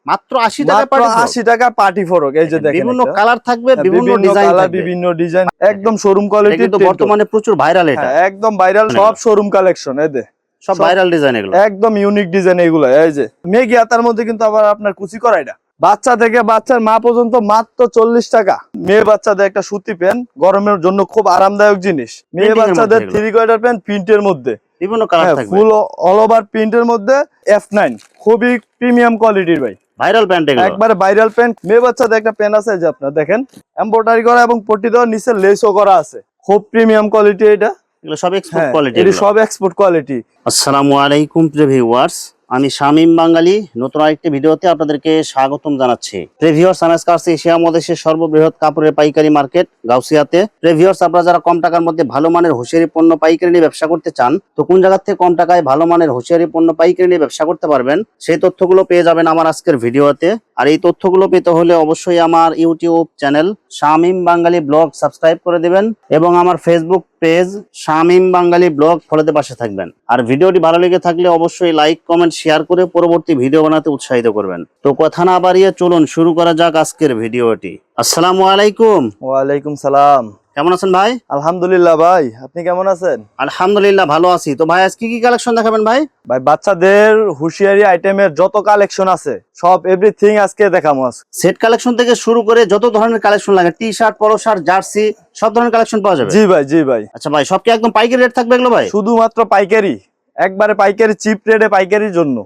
মাত্র 80 টাকা মাত্র 80 টাকা পার্টি ফ্রক। এই যে দেখেন বিভিন্ন কালার থাকবে, বিভিন্ন বিভিন্ন ডিজাইন কালার, থাকবে, বিভিন্ন ডিজাইন, একদম শোরুম কোয়ালিটি। কিন্তু বর্তমানে প্রচুর ভাইরাল এটা। একদম ভাইরাল সব শোরুম কালেকশন। এই যে সব ভাইরাল ডিজাইন এগুলো, একদম ইউনিক ডিজাইন এগুলো। এই যে মেগি হাতার মধ্যে কিন্তু আবার আপনার কুচি করা এটা। বাচ্চা থেকে বাচ্চার মা পর্যন্ত মাত্র 40 টাকা। মেয়ে বাচ্চাদের একটা সুতি প্যান্ট, গরমের জন্য খুব আরামদায়ক জিনিস। মেয়ে বাচ্চাদের 3 কোয়ার্টার প্যান্ট প্রিন্টের মধ্যে, বিভিন্ন কালার থাকবে, ফুল অল ওভার প্রিন্টের মধ্যে F9, খুবই প্রিমিয়াম কোয়ালিটির ভাই, ভাইরাল প্যান্ট এগুলো, একবারে ভাইরাল প্যান্ট। মেয়ে বাচ্চাদের একটা প্যান্ট আছে যে আপনারা দেখেন, এমব্রয়ডারি করা এবং পট্টি দেওয়া, নিচে লেসও করা আছে, খুব প্রিমিয়াম কোয়ালিটি এটা। এগুলো সব এক্সপোর্ট কোয়ালিটি, এটা সব এক্সপোর্ট কোয়ালিটি। আসসালামু আলাইকুম প্রিয় ভিউয়ার্স, আমি শামীম বাঙালি নতুন আরেকটি ভিডিওতে আপনাদেরকে স্বাগতম জানাচ্ছি। প্রিভিউয়ার্স, আনাসকার্স এশিয়া মহাদেশের সর্ববৃহৎ কাপড়ের পাইকারি মার্কেট গাউসিয়াতে। প্রিভিউয়ার্স, আপনারা যারা কম টাকার মধ্যে ভালো মানের হুঁশিয়ারি পণ্য পাইকারি নিয়ে ব্যবসা করতে চান, তো কোন জায়গা থেকে কম টাকায় ভালো মানের হুঁশিয়ারি পণ্য পাইকারি নিয়ে ব্যবসা করতে পারবেন, সেই তথ্যগুলো পেয়ে যাবেন আমার আজকের ভিডিওতে। আর এই তথ্যগুলো পেতে হলে অবশ্যই আমার ইউটিউব চ্যানেল শামীম বাঙালি ব্লগ সাবস্ক্রাইব করে দিবেন এবং আমার ফেসবুক পেজ শামীম বাঙালি ব্লগ ফলোতে পাশে থাকবেন। আর ভিডিওটি ভালো লেগে থাকলে অবশ্যই লাইক, কমেন্ট, শেয়ার করে পরবর্তী ভিডিও বানাতে উৎসাহিত করবেন। তো কথা না বাড়িয়ে চলুন শুরু করা যাক আজকের ভিডিওটি। আসসালামু আলাইকুম। ওয়ালাইকুম সালাম। কেমন আছেন ভাই? আলহামদুলিল্লাহ ভাই, আপনি কেমন আছেন? আলহামদুলিল্লাহ ভালো আছি। তো ভাই আজকে কি কালেকশন দেখাবেন ভাই? ভাই বাচ্চাদের হুঁশিয়ারি আইটেমের যত কালেকশন আছে সব এভরিথিং আজকে দেখাবো। সেট কালেকশন থেকে শুরু করে যত ধরনের কালেকশন লাগে, টি শার্ট, পলো শার্ট, জার্সি, সব ধরনের কালেকশন পাওয়া যাবে? জি ভাই, জি ভাই। আচ্ছা ভাই, সব কি একদম পাইকারি রেট থাকবে এগুলো ভাই? শুধুমাত্র পাইকারি, একবারে পাইকারি, চিপ রেটে পাইকারির জন্য,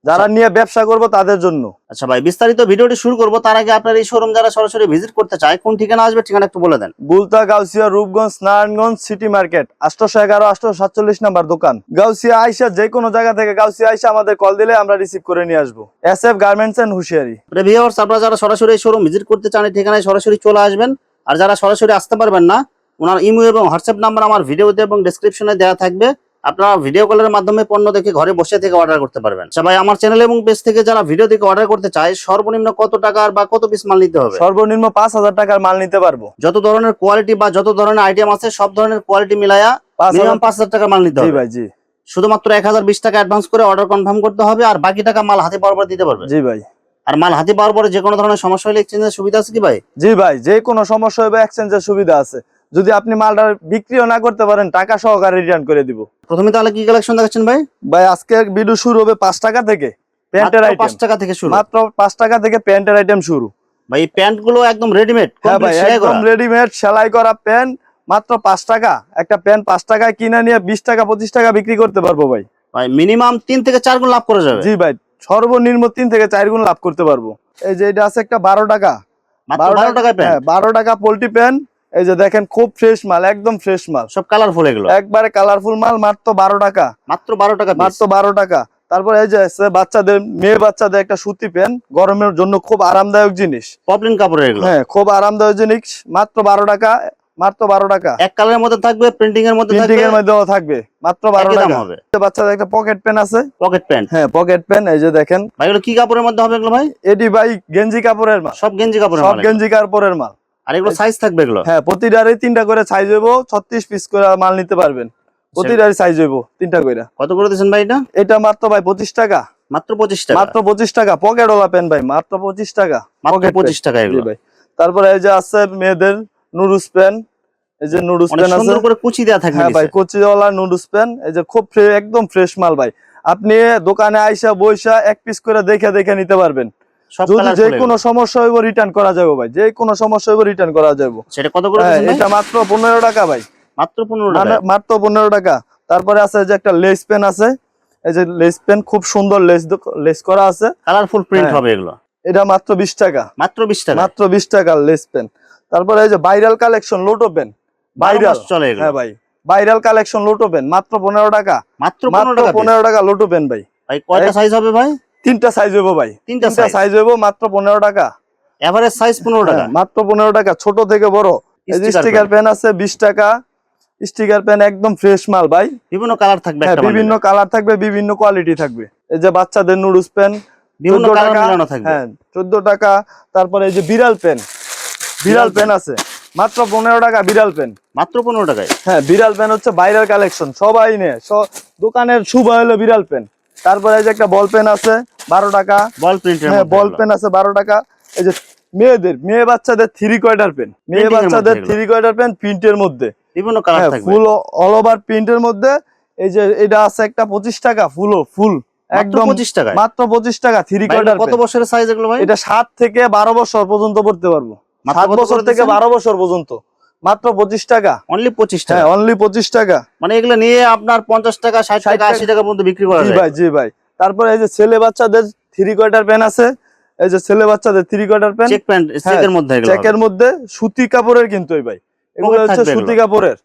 যারা নিয়ে ব্যবসা করবো তাদের জন্য। আচ্ছা ভাই, বিস্তারিত ভিডিওটি শুরু করবো তার আগে আপনার এই শোরুম যারা সরাসরি ভিজিট করতে চায়, কোন ঠিকানা আসবে ঠিকানা একটু বলে দেন। Bulta, Gausia, Rupganj, Narayanganj city market, 811 847 number দোকান। গাউসিয়া আইসা যে কোনো জায়গা থেকে গাউসিয়া আইসা আমাদের কল দিলে আমরা রিসিভ করে নিয়ে আসবো। SF garments and hosiery. Viewers, আপনারা যারা সরাসরি এই শোরুম ভিজিট করতে চান এই ঠিকানায় সরাসরি চলে আসবেন। আর যারা সরাসরি আসতে পারবেন না, ওনার ইমো এবং হোয়াটসঅ্যাপ নাম্বার আমার ভিডিওতে এবং ডেসক্রিপশনে দেওয়া থাকবে। আপনারা ভিডিও কলের মাধ্যমে পণ্য দেখে ঘরে বসে থেকে অর্ডার করতে পারবেন। আচ্ছা ভাই, আমার চ্যানেল এবং পেজ থেকে যারা ভিডিও দেখে অর্ডার করতে চায়, সর্বনিম্ন কত টাকার বা কত পিস মাল নিতে হবে? সর্বনিম্ন 5000 টাকার মাল নিতে পারবো। যত ধরনের কোয়ালিটি বা যত ধরনের আইটেম আছে সব ধরনের কোয়ালিটি মিলায়া মিনিমাম 5000 টাকার মাল নিতে হবে। জি ভাই, জি। শুধুমাত্র 1020 টাকা অ্যাডভান্স করে অর্ডার কনফার্ম করতে হবে, আর বাকি টাকা মাল হাতে পাওয়ার পর দিতে পারবে। জি ভাই। আর মাল হাতে পাওয়ার পরে যে কোনো ধরনের সমস্যা হলে এক্সচেঞ্জের সুবিধা আছে কি ভাই? জি ভাই, যে কোনো সমস্যা হবে এক্সচেঞ্জের সুবিধা আছে। যদি আপনি মালটা বিক্রিও না করতে পারেন, টাকা সহকারে রিটার্ন করে দিব। প্রথমে তাহলে কি কালেকশন দেখাচ্ছেন ভাই? ভাই আজকে ভিডিও শুরু হবে 5 টাকা থেকে, প্যান্টের আইটেম 5 টাকা থেকে শুরু, মাত্র 5 টাকা থেকে প্যান্টের আইটেম শুরু। ভাই এই প্যান্ট গুলো একদম রেডিমেড? হ্যাঁ ভাই, একদম রেডিমেড সেলাই করা প্যান্ট, মাত্র 5 টাকা। একটা প্যান্ট 5 টাকায় কিনে নিয়ে 20 টাকা 25 টাকা বিক্রি করতে পারবো ভাই। ভাই মিনিমাম 3 থেকে 4 গুণ লাভ করা যাবে। জি ভাই, সর্বনিম্ন 3 থেকে 4 গুণ লাভ করতে পারবো। এই যে এটা আছে একটা 12 টাকা, মাত্র 12 টাকায় প্যান্ট। 12 টাকা পোল্ট্রি প্যান্ট। এই যে দেখেন, খুব ফ্রেশ মাল, একদম ফ্রেশ মাল, সব কালারফুল এগুলো, একবারে কালারফুল মাল, মাত্র 12 টাকা। মাত্র 12 টাকা, মাত্র 12 টাকা। তারপর এই যে আছে বাচ্চাদের, মেয়ে বাচ্চাদের একটা সুতি প্যান্ট, গরমের জন্য খুব আরামদায়ক জিনিস, পপলিন কাপড়ের এগুলো। হ্যাঁ, খুব আরামদায়ক জিনিস, মাত্র 12 টাকা। মাত্র 12 টাকা। এক কালারের মধ্যে থাকবে, প্রিন্টিং এর মধ্যে থাকবে, প্রিন্টিং এর মধ্যেও থাকবে, মাত্র 12 টাকা হবে। বাচ্চাদের একটা পকেট প্যান্ট আছে, পকেট প্যান্ট। হ্যাঁ পকেট প্যান্ট। এই যে দেখেন ভাই, এগুলো কি কাপড়ের মধ্যে হবে এগুলো ভাই? এটি ভাই গেঞ্জি কাপড়ের মাল, সব গেঞ্জি কাপড়ের মাল, সব গেঞ্জি কাপড়ের মাল। আর এগুলো সাইজ থাকবে এগুলো? হ্যাঁ, প্রতিটারে 3টা করে সাইজ হইব, 36 পিস করে মাল নিতে পারবেন। প্রতিটারে সাইজ হইব 3টা করে। কত করে দিবেন ভাই এটা? এটা মাত্র ভাই 25 টাকা। মাত্র 25 টাকা? মাত্র 25 টাকা। পকেট ওলা প্যান্ট ভাই, মাত্র 25 টাকা। মাত্র 25 টাকা এগুলো ভাই। তারপরে এই যে আছে মেয়েদের নুডলস প্যান্ট, এই যে নুডলস প্যান্ট আছে, সুন্দর করে কুচি দেয়া থাকবে। হ্যাঁ ভাই, কুচিওয়ালা নুডলস প্যান্ট। এই যে খুব একদম ফ্রেশ মাল ভাই। আপনি দোকানে আইসা বইসা এক পিস করে দেখে দেখে নিতে পারবেন। যদি যে কোনো সমস্যা হইব রিটার্ন করা যাবে ভাই, যে কোনো সমস্যা হইব রিটার্ন করা যাবে। সেটা কত করে দিবেন ভাই? এটা মাত্র 15 টাকা ভাই। মাত্র 15 টাকা? মাত্র 15 টাকা। তারপরে আছে যে একটা লেস পেন আছে, এই যে লেস পেন, খুব সুন্দর লেস করা আছে, কালারফুল প্রিন্ট হবে এগুলো। এটা মাত্র 20 টাকা। মাত্র 20 টাকা? মাত্র 20 টাকা লেস পেন। তারপরে এই যে viral collection lotto pen, viral চলে এগুলো। হ্যাঁ ভাই, ভাইরাল কালেকশন লোটো পেন, মাত্র 15 টাকা। মাত্র 15 টাকা লোটো পেন ভাই। ভাই কয়টা সাইজ হবে ভাই? 3টা সাইজ হইব ভাই, 3টা সাইজ হইব, মাত্র 15 টাকা। এভারেজ সাইজ 15 টাকা? মাত্র 15 টাকা, ছোট থেকে বড়। এই যে স্টিকার পেন আছে 20 টাকা। স্টিকার পেন একদম ফ্রেশ মাল ভাই, বিভিন্ন কালার থাকবে, বিভিন্ন কালার থাকবে, বিভিন্ন কোয়ালিটি থাকবে। এই যে বাচ্চাদের নুডলস পেন, বিভিন্ন কালার মিলানো থাকবে, হ্যাঁ 14 টাকা। তারপরে এই যে বিড়াল পেন, বিড়াল পেন আছে মাত্র 15 টাকা। বিড়াল পেন মাত্র 15 টাকায়? হ্যাঁ, বিড়াল পেন হচ্ছে ভাইরাল কালেকশন, সবাই নেয়, দোকানের শুভ হলো বিড়াল পেন। তারপরে এই যে একটা বল পেন আছে 12 টাকা। বল প্রিন্টের হ্যাঁ, মধ্যে বল এগুলো। পেন আছে 12 টাকা। এই যে মেয়ে বাচ্চাদের 3 কোয়ার্টার পেন, মেয়ে Printing এর বাচ্চাদের মধ্যে 3 কোয়ার্টার পেন প্রিন্টের মধ্যে। বিভিন্ন কালার হ্যাঁ, থাকবে। ফুল অল ওভার প্রিন্টের মধ্যে। এই যে এটা আছে একটা 25 টাকা, ফুল মাত্র একদম 25 টাকায়। মাত্র 25 টাকা 3 ভাই, এগুলো কোয়ার্টার কত পেন। বছরের সাইজ এগুলো ভাই? এটা 7 থেকে 12 বছর পর্যন্ত পড়তে পারবো। মাত্র 7 কত বছর করে থেকে দিচ্ছেন? 12 বছর পর্যন্ত মাত্র 25 টাকা। অনলি 25 টাকা। হ্যাঁ, অনলি 25 টাকা। মানে এগুলো নিয়ে আপনার 50 টাকা 60 টাকা 80 টাকা পর্যন্ত বিক্রি করা জি যায়। ভাই, জি ভাই। তারপরে এই যে ছেলে বাচ্চাদের 3 কোয়ার্টার পেন আছে। এই যে ছেলে বাচ্চাদের 3 কোয়ার্টার পেন। চেক প্যান্ট হ্যাঁ, চেকের মধ্যে এগুলো চেকের হবে। মধ্যে সুতি কাপড়ের কিন্তু এই ভাই, এগুলো পকেট হচ্ছে থাকবে সুতি এগুলো। কাপড়ের,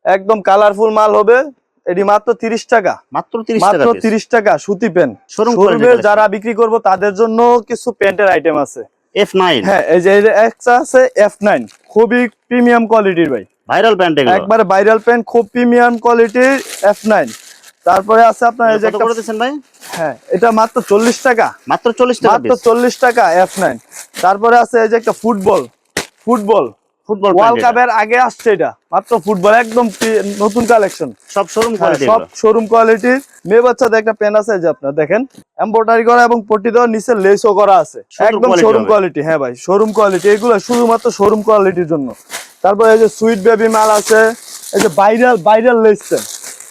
একদম কালারফুল মাল হবে। এটি মাত্র 30 টাকা। মাত্র 30 মাত্র টাকা পিস। 30 টাকা সুতি প্যান্ট। শোরুম শোরুমে কোয়ালিটি যারা বিক্রি করব তাদের জন্য কিছু প্যান্টের আইটেম আছে। F9 হ্যাঁ, এই যে একটা আছে F9, খুবই প্রিমিয়াম কোয়ালিটির ভাই, ভাইরাল প্যান্ট এগুলো। একবারে ভাইরাল প্যান্ট, খুব প্রিমিয়াম কোয়ালিটির F9। তারপরে আছে আপনার এই যে কত একটা, করে দিচ্ছেন ভাই? হ্যাঁ এটা মাত্র 40 টাকা। মাত্র 40 টাকা মাত্র পিস। 40 টাকা F9। তারপরে আছে এই যে একটা ফুটবল ফুটবল ওয়ার্ল্ড প্যান্ট এটা। কাপের আগে আসছে এটা, মাত্র ফুটবল একদম নতুন কালেকশন। সব শোরুম হ্যাঁ, কোয়ালিটি সব এগুলো। শোরুম কোয়ালিটির। মেয়ে বাচ্চাদের একটা পেন আছে, যে আপনার দেখেন এমব্রয়ডারি করা এবং পট্টি দেওয়া, নিচে লেসও করা আছে, সুন্দর একদম quality শোরুম হবে। কোয়ালিটি। হ্যাঁ ভাই, শোরুম কোয়ালিটি, এগুলো শুধুমাত্র শোরুম কোয়ালিটির জন্য। তারপরে এই যে সুইট বেবি মাল আছে। এই যে ভাইরাল লেস পেন,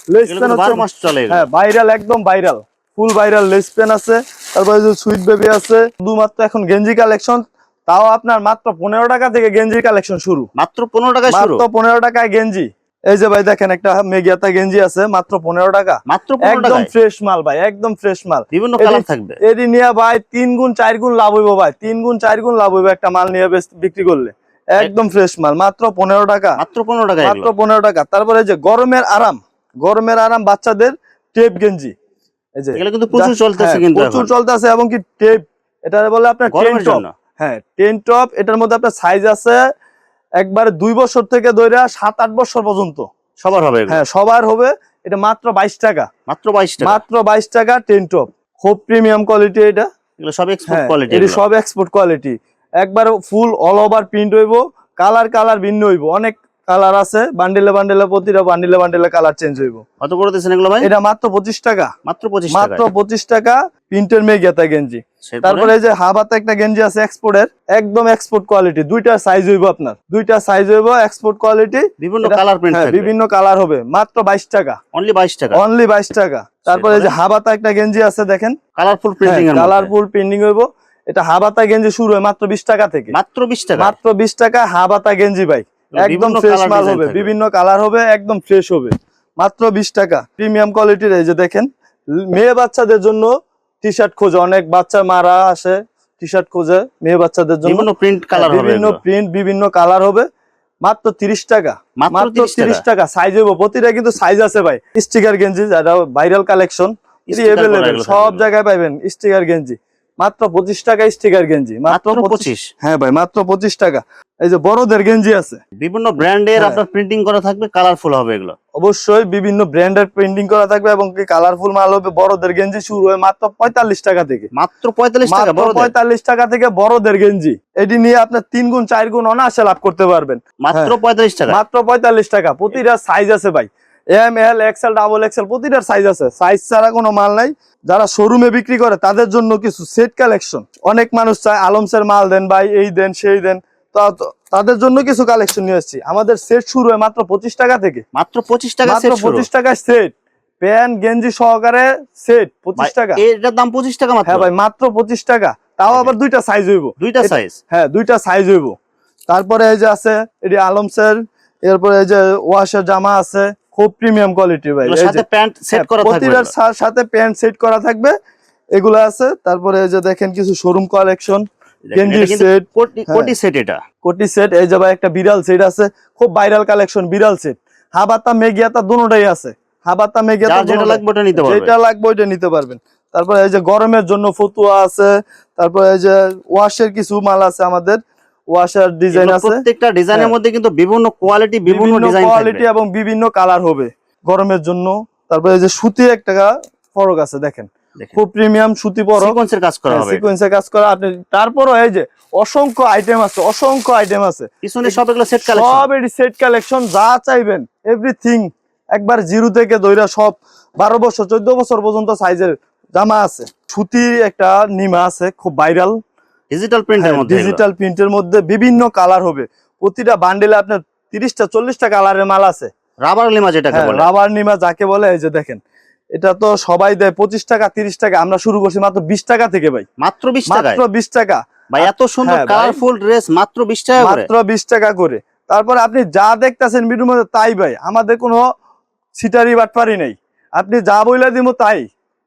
এগুলো কিন্তু 12 মাস চলে এগুলো। হ্যাঁ ভাইরাল, একদম ভাইরাল, ফুল ভাইরাল লেস পেন আছে। তারপরে এই যে সুইট বেবি আছে। শুধুমাত্র এখন গেঞ্জি কালেকশন, তাও আপনার মাত্র 15 টাকা থেকে গেঞ্জির কালেকশন শুরু। মাত্র 15 টাকায় শুরু। মাত্র 15 টাকায় গেঞ্জি। এই যে ভাই দেখেন একটা মেগিয়াতা গেঞ্জি আছে মাত্র 15 টাকা। মাত্র 15 একদম টাকায়। ফ্রেশ মাল ভাই, একদম ফ্রেশ মাল। বিভিন্ন কালার থাকবে। এডি নিয়ে ভাই 3 গুণ 4 গুণ লাভ হইব ভাই, 3 গুণ 4 গুণ লাভ হইব একটা মাল নিয়ে বিক্রি করলে। একদম ফ্রেশ মাল, মাত্র 15 টাকা। মাত্র 15 টাকা মাত্র এগুলো। 15 টাকা। তারপরে এই যে গরমের আরাম বাচ্চাদের টেপ গেঞ্জি। এই যে এগুলো কিন্তু প্রচুর চলতেছে হ্যাঁ, কিন্তু প্রচুর এখন চলতেছে, এবং কি টেপ, এটা বলে আপনার টেন গরমের টপ। জন্য। হ্যাঁ, টেন টপ। এটার মধ্যে আপনার সাইজ আছে একবারে 2 বছর থেকে ধরে 7-8 বছর পর্যন্ত সবার হবে এগুলো। হ্যাঁ, সবার হবে। এটা মাত্র 22 টাকা। মাত্র 22 টাকা। মাত্র 22 টাকা টেন টপ, খুব প্রিমিয়াম কোয়ালিটি এটা। এগুলো সব এক্সপোর্ট হ্যাঁ, কোয়ালিটি এটি এগুলো। সব এক্সপোর্ট কোয়ালিটি, একবার ফুল অল ওভার প্রিন্ট হইব। কালার ভিন্ন হইব, অনেক কালার আছে, বান্ডেলে প্রতিটা বান্ডেলে কালার চেঞ্জ হইব। কত করে দিচ্ছেন এগুলো ভাই? এটা মাত্র 25 টাকা। মাত্র 25 মাত্র টাকা। 25 টাকা প্রিন্টের মেগিয়াতা গেঞ্জি। তারপরে এই যে হাবাতে একটা গেঞ্জি আছে এক্সপোর্টের, একদম এক্সপোর্ট কোয়ালিটি, দুইটা সাইজ হইব আপনার, দুইটা সাইজ হইব এক্সপোর্ট কোয়ালিটি। বিভিন্ন কালার প্রিন্ট থাকবে। বিভিন্ন কালার হবে, মাত্র 22 টাকা। অনলি 22 টাকা। অনলি 22 টাকা। তারপরে এই যে হাবাতা একটা গেঞ্জি আছে দেখেন, কালারফুল প্রিন্টিং এর মধ্যে। কালারফুল প্রিন্টিং হইব। এটা হাবাতা গেঞ্জি শুরু হয় মাত্র 20 টাকা থেকে। মাত্র 20 টাকা। মাত্র 20 টাকা হাবাতা গেঞ্জি ভাই, একদম বিভিন্ন ফ্রেশ কালার মাল ডিজাইন হবে, থাকবে। বিভিন্ন কালার হবে, একদম ফ্রেশ হবে। মাত্র 20 টাকা প্রিমিয়াম কোয়ালিটির। এই যে দেখেন, মেয়ে বাচ্চাদের জন্য টি শার্ট খোঁজে, অনেক বাচ্চা মারা আসে, টি শার্ট খোঁজে মেয়ে বাচ্চাদের জন্য। বিভিন্ন প্রিন্ট কালার হবে বিভিন্ন এগুলো। প্রিন্ট, বিভিন্ন কালার হবে। মাত্র 30 টাকা। মাত্র 30 টাকা। সাইজ হইব, প্রতিটা কিন্তু সাইজ আছে ভাই। স্টিকার গেঞ্জি, যেটা ভাইরাল কালেকশন, Sticker করা এভেলেবেল এগুলো সব থাকবে। জায়গায় পাইবেন স্টিকার গেঞ্জি। মাত্র 25 টাকা স্টিকার গেঞ্জি, মাত্র মাত্র 25। 25। হ্যাঁ ভাই, মাত্র 25 টাকা। এই যে বড়দের গেঞ্জি আছে, বিভিন্ন ব্র্যান্ডের হ্যাঁ। আপনার প্রিন্টিং করা থাকবে, কালারফুল হবে এগুলো। অবশ্যই বিভিন্ন ব্র্যান্ডের প্রিন্টিং করা থাকবে, এবং কি কালারফুল মাল হবে। বড়দের গেঞ্জি শুরু হয় মাত্র 45 টাকা থেকে। মাত্র 45 টাকা মাত্র বড়দের। 45 টাকা থেকে বড়দের গেঞ্জি। এটি নিয়ে আপনার 3 গুণ 4 গুণ অনায়াসে লাভ করতে পারবেন। মাত্র হ্যাঁ, 45 টাকা। মাত্র 45 টাকা। প্রতিটা সাইজ আছে ভাই, M L XL double XL, প্রতিটার সাইজ আছে। সাইজ ছাড়া কোনো মাল নাই। যারা শোরুমে বিক্রি করে তাদের জন্য কিছু সেট কালেকশন। অনেক মানুষ চায় আলমসের মাল দেন ভাই, এই দেন সেই দেন, তো তাদের জন্য কিছু কালেকশন নিয়ে এসেছি। আমাদের সেট শুরু হয় মাত্র 25 টাকা থেকে। মাত্র 25 টাকা মাত্র সেট শুরু। 25 টাকায় সেট, প্যান্ট গেঞ্জি সহকারে সেট 25 টাকা। এটার দাম 25 টাকা মাত্র। হ্যাঁ ভাই, মাত্র 25 টাকা। তাও আবার দুইটা সাইজ হইব। দুইটা সাইজ। হ্যাঁ, দুইটা সাইজ হইব। তারপরে এই যে আছে এটি আলমসের, এরপরে এই যে ওয়াশের জামা আছে, খুব প্রিমিয়াম কোয়ালিটি ভাই। এগুলোর এই সাথে যে প্যান্ট সেট করা থাকবে প্রতিটার এগুলো। সাথে প্যান্ট সেট করা থাকবে, এগুলো আছে। তারপরে এই যে দেখেন কিছু শোরুম কালেকশন, গেঞ্জির সেট, কোটি সেট এটা। কোটি সেট। এই যে ভাই একটা বিড়াল সেট আছে, খুব ভাইরাল কালেকশন, বিড়াল সেট। হাবাতা মেগিয়াতা দুটোটাই আছে, হাবাতা মেগিয়াতা যার যেটা লাগবে ওটা নিতে পারবে। যেটা লাগবে ওইটা নিতে পারবেন। তারপরে এই যে গরমের জন্য ফতুয়া আছে। তারপরে এই যে ওয়াশের কিছু মাল আছে আমাদের, ওয়াশার ডিজাইন এগুলো আছে। প্রত্যেকটা ডিজাইনের হ্যাঁ। মধ্যে কিন্তু বিভিন্ন কোয়ালিটি, বিভিন্ন ডিজাইন কোয়ালিটি থাকবে। এবং বিভিন্ন কালার হবে গরমের জন্য। তারপরে এই যে সুতি একটা ফরক আছে দেখেন, দেখেন। খুব প্রিমিয়াম সুতি ফরক, সিকোয়েন্সের কাজ করা হবে এটা। সিকোয়েন্সে কাজ করা আপনি। তারপরও এই যে অসংখ্য আইটেম আছে, অসংখ্য আইটেম আছে পিছনে সব এগুলো সেট কালেকশন। সব এটি সেট কালেকশন, যা চাইবেন এভরিথিং, একবার জিরো থেকে দইরা সব 12 বছর 14 বছর পর্যন্ত সাইজের জামা আছে, সুতির একটা নিমা আছে খুব ভাইরাল, ডিজিটাল প্রিন্টের মধ্যে, ডিজিটাল প্রিন্টের মধ্যে বিভিন্ন কালার হবে। প্রতিটা বান্ডেলে আপনার 30টা 40টা কালারের মাল আছে। রাবার লিমা যেটাকে বলে, রাবার নিমা যাকে বলে, এই যে দেখেন এটা তো সবাই দেয় 25 টাকা 30 টাকা, আমরা শুরু করছি মাত্র 20 টাকা থেকে ভাই, মাত্র 20 টাকা, মাত্র 20 টাকা ভাই এত সুন্দর কালারফুল ড্রেস মাত্র 20 টাকা করে, মাত্র 20 টাকা করে। তারপরে আপনি যা দেখতেছেন ভিডিওর মধ্যে তাই ভাই, আমাদের কোনো সিটারি বাটপারি নেই, আপনি যা বইলা দিব তাই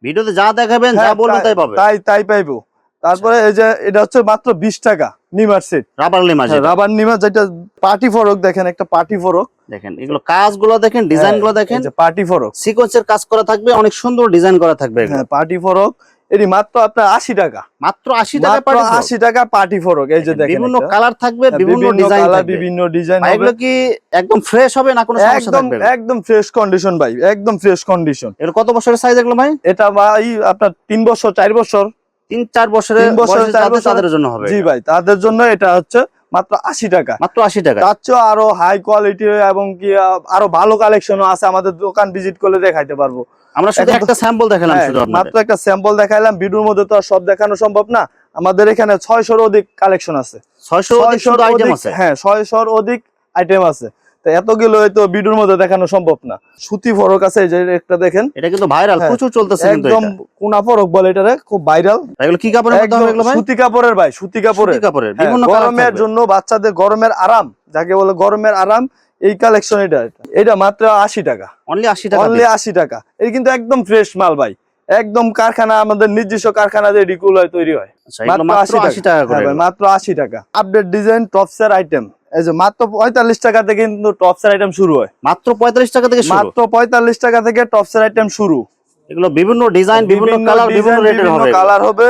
ভিডিওতে যা দেখাবেন যা বলবেন তাই পাবে, তাই পাইবো। তারপরে এই যে এটা হচ্ছে মাত্র 20 টাকা Nimar set, rubber lima, rubber Nima যেটা পার্টি ফরক, দেখেন একটা পার্টি ফরক, দেখেন এগুলো কাজগুলো দেখেন, ডিজাইনগুলো দেখেন, পার্টি ফরক সিকোয়েন্সের কাজ করা থাকবে, অনেক সুন্দর ডিজাইন করা থাকবে। হ্যাঁ পার্টি ফরক, এটি মাত্র আপনার 80 টাকা, মাত্র 80 টাকা, 80 টাকা পার্টি ফরক। এই যে দেখেন বিভিন্ন কালার থাকবে, বিভিন্ন ডিজাইন, এগুলো কি একদম ফ্রেশ হবে না কোনো সমস্যা থাকবে? একদম ফ্রেশ কন্ডিশন ভাই, একদম ফ্রেশ কন্ডিশন। এগুলো কত বছরের সাইজ এগুলো ভাই? এটা ভাই আপনার 3 বছর 4 বছর 3-4 বছরের তাদের জন্য হবে। জি ভাই, তাদের জন্য এটা হচ্ছে মাত্র 80 টাকা, মাত্র 80 টাকা। তার চেয়ে আরো হাই কোয়ালিটি এবং কি আরো ভালো কালেকশনও আছে, আমাদের দোকান ভিজিট করলে দেখাইতে পারবো। আমরা শুধু একটা স্যাম্পল দেখালাম, শুধু মাত্র একটা স্যাম্পল দেখাইলাম, ভিডিওর মধ্যে তো আর সব দেখানো সম্ভব না। আমাদের এখানে 600 অধিক কালেকশন আছে, 600 আইটেম আছে। হ্যাঁ 600 অধিক আইটেম আছে, তো এতগুলো হয়তো ভিডিওর মধ্যে দেখানো সম্ভব না। সুতি ফরক আছে, এই যে একটা দেখেন, এটা কিন্তু ভাইরাল, প্রচুর চলতেছে কিন্তু, একদম কোনা ফরক বলে এটারে, খুব ভাইরাল। এগুলো কি কাপড়ের মধ্যে হবে এগুলো ভাই? সুতি কাপড়ের ভাই, সুতি কাপড়ের, বিভিন্ন গরমের জন্য বাচ্চাদের গরমের আরাম, যাকে বলে গরমের আরাম, এই কালেকশন এটা মাত্র 80 টাকা, অনলি 80 টাকা, অনলি 80 টাকা। এই কিন্তু একদম ফ্রেশ মাল ভাই, একদম কারখানা, আমাদের নিজস্ব কারখানা যে রিকুল হয়, তৈরি হয়, মাত্র 80 টাকা করে, মাত্র 80 টাকা। আপডেট ডিজাইন টপসের আইটেম, এই যে মাত্র 45 টাকা থেকে কিন্তু টপসের আইটেম শুরু হয়, মাত্র 45 টাকা থেকে শুরু, মাত্র 45 টাকা থেকে টপসের আইটেম শুরু। এগুলো বিভিন্ন ডিজাইন, বিভিন্ন কালার, বিভিন্ন রেটের হবে, কালার হবে।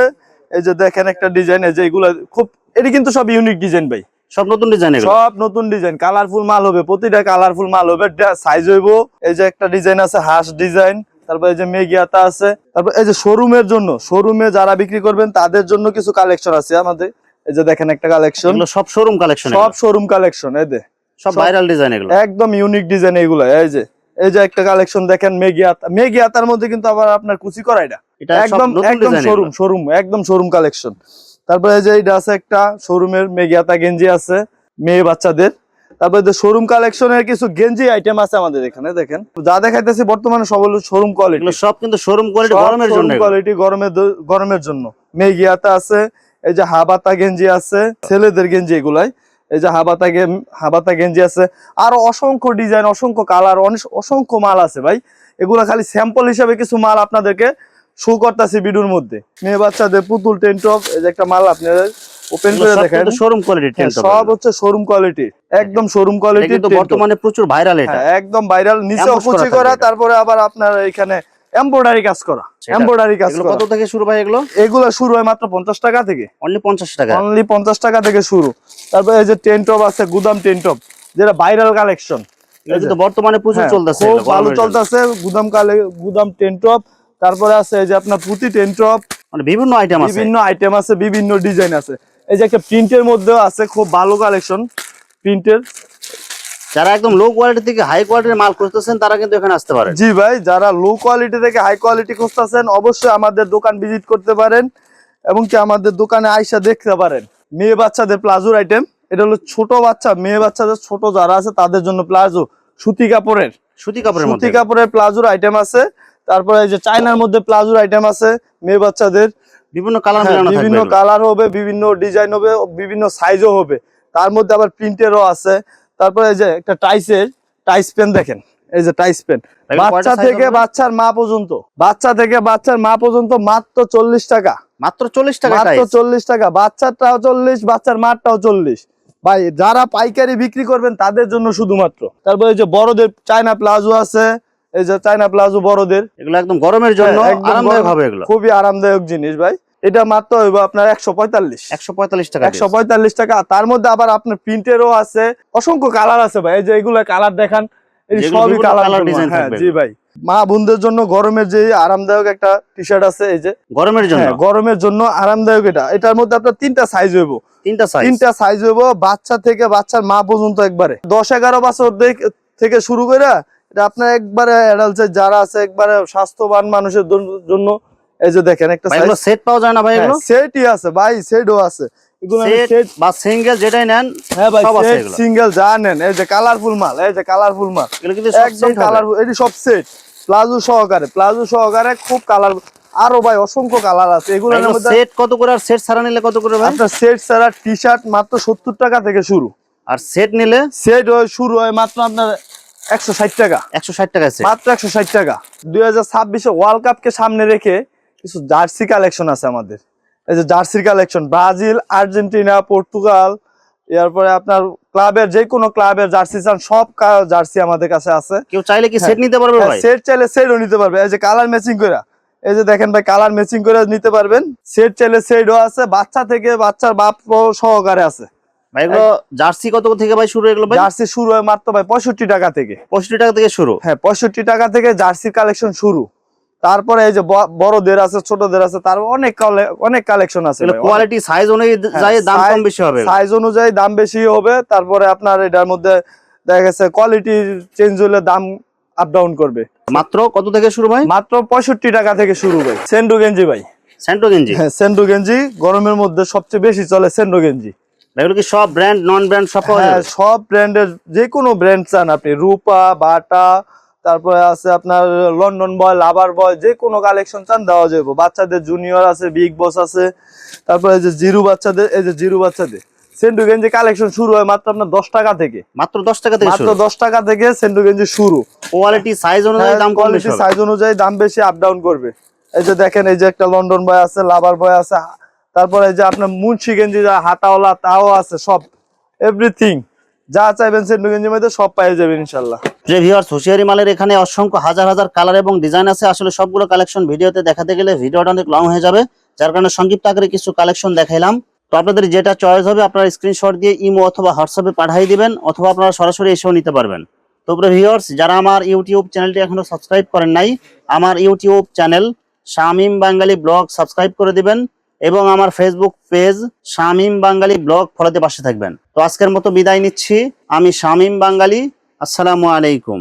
এই যে দেখেন একটা ডিজাইন, এই যে এগুলো খুব, এটি কিন্তু সব ইউনিক ডিজাইন ভাই, সব নতুন ডিজাইন, সব নতুন ডিজাইন, কালারফুল মাল হবে, প্রতিটা কালারফুল মাল হবে, সাইজ হইব। এই যে একটা ডিজাইন আছে হাঁস ডিজাইন, তারপর এই যে মেগিয়াতা আছে, তারপর এই যে শোরুমের জন্য, শোরুমে যারা বিক্রি করবেন তাদের জন্য কিছু কালেকশন আছে আমাদের। এই যে দেখেন একটা কালেকশন, এগুলো সব শোরুম কালেকশন, সব শোরুম কালেকশন, এই যে সব ভাইরাল ডিজাইন, এগুলো একদম ইউনিক ডিজাইন এগুলো। এই যে একটা কালেকশন দেখেন, মেগিয়াতার মধ্যে কিন্তু আবার আপনার কুচি করা, এটা একদম শোরুম, একদম শোরুম কালেকশন। তারপরে এই যে এটা আছে একটা শোরুমের মেগিয়াতা গেঞ্জি আছে মেয়ে বাচ্চাদের। তারপরে যে শোরুম কালেকশনের কিছু গেঞ্জি আইটেম আছে আমাদের এখানে, দেখেন যা দেখাইতেছি বর্তমানে সব হলো শোরুম কোয়ালিটি, সব কিন্তু শোরুম কোয়ালিটি, গরমের জন্য, কোয়ালিটি গরমের জন্য। মেগিয়াতা আছে, এই যে হাবাতা গেঞ্জি আছে, ছেলেদের গেঞ্জি এগুলাই, এই যে হাবাতা গেঞ্জি আছে, আরো অসংখ্য ডিজাইন, অসংখ্য কালার, অসংখ্য মাল আছে ভাই। এগুলা খালি স্যাম্পল হিসাবে কিছু মাল আপনাদেরকে শো করতেছি ভিডিওর মধ্যে। মেয়ে বাচ্চাদের পুতুল টেন টপ, এই যে একটা মাল আপনাদের ওপেন করে দেখেন, শোরুম কোয়ালিটি, সব হচ্ছে শোরুম কোয়ালিটি, একদম শোরুম কোয়ালিটি, কিন্তু বর্তমানে প্রচুর ভাইরাল, এটা একদম ভাইরাল, নিচেও কুচি করা, তারপরে আবার আপনার এখানে এমব্রয়ডারি কাজ করা, এমব্রয়ডারি কাজ করা। কত থেকে শুরু ভাই এগুলো? এগুলো শুরু হয় মাত্র 50 টাকা থেকে, অনলি 50 টাকা, অনলি 50 টাকা থেকে শুরু। তারপরে এই যে টেন টপ আছে, গুদাম টেন টপ, যেটা ভাইরাল কালেকশন, এটা কিন্তু বর্তমানে প্রচুর চলতেছে, খুব ভালো চলতেছে, গুদাম টেন টপ। তারপরে আছে এই যে আপনার পুঁতি টেন টপ, মানে বিভিন্ন আইটেম আছে, বিভিন্ন ডিজাইন আছে। এই যে একটা প্রিন্টের মধ্যেও আছে, খুব ভালো কালেকশন প্রিন্টের। যারা একদম লো কোয়ালিটি থেকে হাই কোয়ালিটির মাল খুঁজতেছেন তারা কিন্তু এখানে আসতে পারেন। জি ভাই, যারা লো কোয়ালিটি থেকে হাই কোয়ালিটি খুঁজতেছেন অবশ্যই আমাদের দোকান ভিজিট করতে পারেন, এবং কি আমাদের দোকানে আইসা দেখতে পারেন। মেয়ে বাচ্চাদের প্লাজোর আইটেম, এটা হলো ছোট বাচ্চা, মেয়ে বাচ্চাদের ছোট যারা আছে তাদের জন্য প্লাজো, সুতি কাপড়ের প্লাজোর আইটেম আছে। তারপরে এই যে চায়নার মধ্যে প্লাজোর আইটেম আছে মেয়ে বাচ্চাদের, বিভিন্ন কালার, বিভিন্ন কালার হবে, বিভিন্ন ডিজাইন হবে, বিভিন্ন সাইজও হবে, তার মধ্যে আবার প্রিন্টেরও আছে। তারপরে এই যে একটা টাইস পেন দেখেন, এই যে টাইস পেন, বাচ্চা থেকে বাচ্চার মা পর্যন্ত মাত্র 40 টাকা, মাত্র 40 টাকা, মাত্র 40 টাকা, বাচ্চাটাও 40, বাচ্চার মাটাও 40 ভাই। যারা পাইকারি বিক্রি করবেন তাদের জন্য শুধুমাত্র। তারপরে এই যে বড়দের চায়না প্লাজো আছে, এই যে চায়না প্লাজো বড়দের, এগুলো একদম গরমের জন্য আরামদায়ক হবে, এগুলো খুবই আরামদায়ক জিনিস ভাই। এটা মাত্র হইব আপনার 145 টাকা, 145 টাকা। তার মধ্যে আবার আপনার প্রিন্টেরও আছে, অসংখ্য কালার আছে ভাই। এই যে এগুলো কালার দেখান, এই সবই কালার ডিজাইন। হ্যাঁ জি ভাই, মা বোনদের জন্য গরমের যে আরামদায়ক একটা টি শার্ট আছে, এই যে গরমের জন্য আরামদায়ক, এটার মধ্যে আপনার 3টা সাইজ হইব, 3টা সাইজ হইব, বাচ্চা থেকে বাচ্চার মা পর্যন্ত, একবারে 10-11 বছর থেকে শুরু করে এটা আপনার একবারে অ্যাডাল্ট যারা আছে, একবারে স্বাস্থ্যবান মানুষের জন্য এই যে দেখেন একটা ভাই এগুলো সেট পাওয়া যায় না ভাই এগুলো? সেটই আছে ভাই, সেটও আছে এগুলো। সেট বা সিঙ্গেল যেটাই নেন হ্যাঁ ভাই, সব আছে সেট এগুলো। সিঙ্গেল যা নেন, এই যে কালারফুল মাল, এই যে কালারফুল মাল এগুলো কিন্তু সব একদম সেট হবে। কালারফুল, এটি সব সেট প্লাজো সহকারে খুব কালার। আরো ভাই অসংখ্য কালার আছে এগুলো। সেট কত করে আর সেট ছাড়া নিলে কত করে ভাই? আপনার সেট ছাড়া টি শার্ট মাত্র 70 টাকা থেকে শুরু, আর সেট নিলে সেট শুরু হয় মাত্র আপনার 160 টাকা। 160 টাকা সেট, মাত্র 160 টাকা। 2026 ওয়ার্ল্ড কাপকে সামনে রেখে কিছু জার্সি কালেকশন আছে আমাদের। এই যে জার্সির কালেকশন, ব্রাজিল, আর্জেন্টিনা, পর্তুগাল, এরপরে আপনার ক্লাবের যে কোনো ক্লাবের জার্সি চান সব জার্সি আমাদের কাছে আছে। কেউ চাইলে কি সেট নিতে পারবে ভাই? সেট চাইলে সেটও নিতে পারবে, এই যে কালার ম্যাচিং করে, এই যে দেখেন ভাই কালার ম্যাচিং করে নিতে পারবেন। সেট চাইলে সেটও আছে, বাচ্চা থেকে বাচ্চার বাপ সহকারে আছে। ভাই এগুলো জার্সি কত থেকে ভাই শুরু এগুলো ভাই? জার্সি শুরু হয় মাত্র ভাই 65 টাকা থেকে। 65 টাকা থেকে শুরু? হ্যাঁ, 65 টাকা থেকে জার্সির কালেকশন শুরু। তারপরে এই যে বড়দের আছে, ছোটদের আছে, তার অনেক কালেকশন আছে। কোয়ালিটি সাইজ অনুযায়ী দাম কম বেশি হবে, সাইজ অনুযায়ী দাম বেশি হবে। তারপরে আপনার এটার মধ্যে দেখা গেছে কোয়ালিটি চেঞ্জ হলে দাম আপ ডাউন করবে। মাত্র কত থেকে শুরু ভাই? মাত্র 65 টাকা থেকে শুরু ভাই। সেন্ডো গেঞ্জি ভাই, সেন্টো গেঞ্জি? হ্যাঁ সেন্ডো গেঞ্জি গরমের মধ্যে সবচেয়ে বেশি চলে সেন্ডো গেঞ্জি। এগুলো কি সব ব্র্যান্ড নন ব্র্যান্ড সব পাওয়া হ্যাঁ, যাবে? সব ব্র্যান্ডের যে কোনো ব্র্যান্ড চান আপনি, রূপা, বাটা, তারপরে আছে আপনার লন্ডন বয়, লাভার বয়, যে কোনো কালেকশন চান দেওয়া যাবে। বাচ্চাদের জুনিয়র আছে, বিগ বস আছে, তারপরে এই যে জিরু বাচ্চাদের, এই যে জিরু বাচ্চাদের সেন্ডু গেঞ্জি কালেকশন শুরু হয় মাত্র আপনার 10 টাকা থেকে। মাত্র 10 টাকা থেকে মাত্র শুরু? 10 টাকা থেকে সেন্ডু গেঞ্জি শুরু। কোয়ালিটি সাইজ অনুযায়ী দাম কম বেশি হবে? সাইজ অনুযায়ী দাম বেশি আপ ডাউন করবে। এই যে দেখেন, এই যে একটা লন্ডন বয় আছে, লাভার বয় আছে, তারপরে এই যে আপনার মুন্সি গেঞ্জি যা হাতাওয়ালা তাও আছে, সব এভরিথিং যা চাইবেন সেন্ডু গেঞ্জির মধ্যে সব পেয়ে যাবেন ইনশাআল্লাহ। যে ভিউয়ার্স, হুঁশিয়ারি মালের এখানে অসংখ্য হাজার হাজার কালার এবং ডিজাইন আছে। আসলে সবগুলো কালেকশন ভিডিওতে দেখাতে গেলে ভিডিওটা অনেক লং হয়ে যাবে, যার কারণে সংক্ষিপ্ত আকারে কিছু কালেকশন দেখাইলাম। তো আপনাদের যেটা চয়েস হবে আপনারা স্ক্রিনশট দিয়ে ইমো অথবা হোয়াটসঅ্যাপে পাঠিয়ে দিবেন, অথবা আপনারা সরাসরি এসেও নিতে পারবেন। তো ভিউয়ার্স, যারা আমার ইউটিউব চ্যানেলটি এখনো সাবস্ক্রাইব করেন নাই, আমার ইউটিউব চ্যানেল শামীম বাঙালি ব্লগ সাবস্ক্রাইব করে দিবেন এবং আমার ফেসবুক পেজ শামীম বাঙালি ব্লগ ফলোতে পাশে থাকবেন। তো আজকের মতো বিদায় নিচ্ছি, আমি শামীম বাঙালি। আসসালামু আলাইকুম।